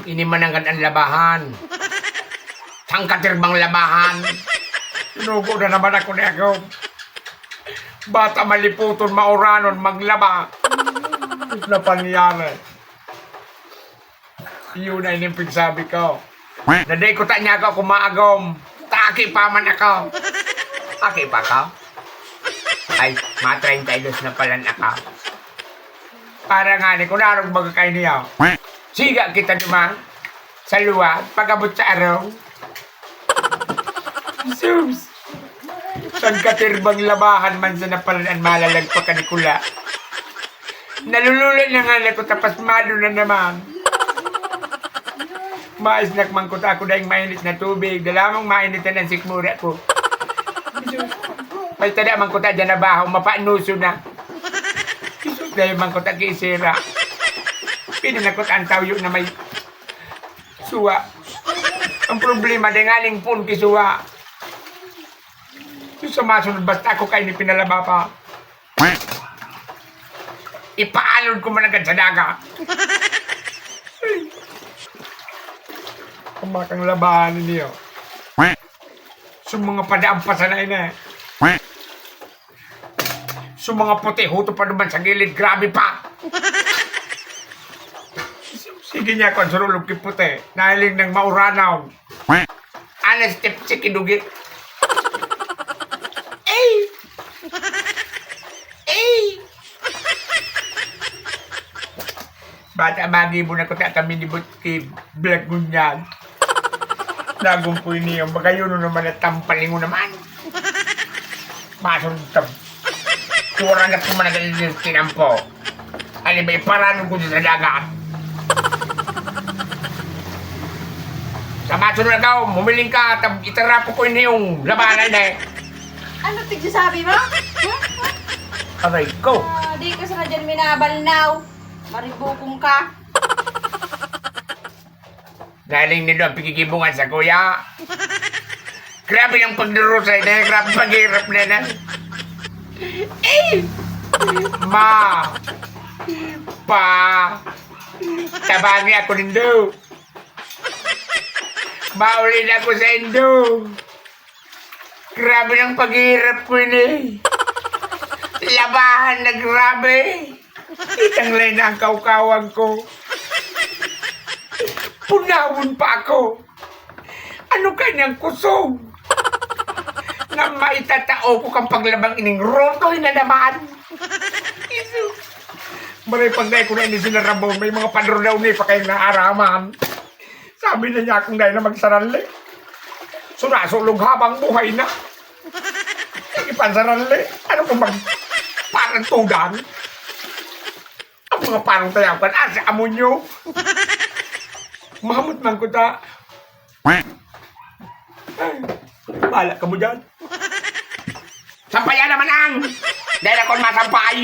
Ini mananggan ang labahan. Sangkatirbang labahan. Inugo na naman ako ni ako. Bata maliputon, mauranon, maglaba. Na pangyari. Yun ay nimpig sabi ko. Naday ko niya ako kumaagom. Taki pa man ako. Taki pa ka? Ay, ma-32 na pala ako. Para nga ni, kung narong baga kayo niya. Siga kita naman. Sa luwa, pagabot sa araw. Sus! San katirbang labahan man sa napalaan malalagpa ka ni Kula. Nalululan na nga ko tapos malo na naman. Maisnak man ko ako dahil mainit na tubig. Dalamang mainitan ang sikmura ko. May tada man ko ta dyan na bahaw, mapanuso na. Dahil man ko ta kisira. Pinanakot ang tawyo na may suwa. Ang problema dahil ngaling pun kisuwa. Sa masunod basta ako kayo ni pinalaba pa. Ipaalod ko man agad sa daga. Kumakang labahan niyo. Sa mga padaang pasanay na. Sa mga puti, huto pa naman sa gilid, grabe pa. Sige niya ako, surulog ki puti. Nahiling ng mauranaw. Anas tip si kidugi. Bata bagi mo na ko kami ni Butki vlog mo niyan. Nagong po niyo. Baga yun naman at tampaling mo naman. Masong tab. Kurang na po managal yung tinampo. Alibay, paranong ko sa dagat. Sa masunod na daw, mumiling ka. Itarapo ko yung labanan eh. Ano tigsasabi mo? Aray ko. Di ka sa dyan minabalnaw. Maribukong ka. Galing nito ang pikikibungan sa kuya. Grabe ng pagdurusay na, grabe paghirap na na. Eh! Ma! Pa! Tabagi ako nindo. Maulin ako sa indo. Grabe ng paghirap ko ini. Labahan na grabe. Itanglay na ang kaukawang ko. Punawon pa ako. Ano kanyang kusog? Na maitatao ko kang paglabang ining rotoy na naman. Isus. Maray pagday ko na ini sila Ramon. May mga padro daw ni pa kayong naaraman. Sabi na niya akong dahil na magsarali. Sunasulog habang buhay na. Ipansarali. Ano kung parang tugang? Ang mga parang tayaw kan sa amo nyo. Mahamot man ko ta. Ay, bahala ka mo dyan. Sampayan naman ang! Dahil ako'y masampay.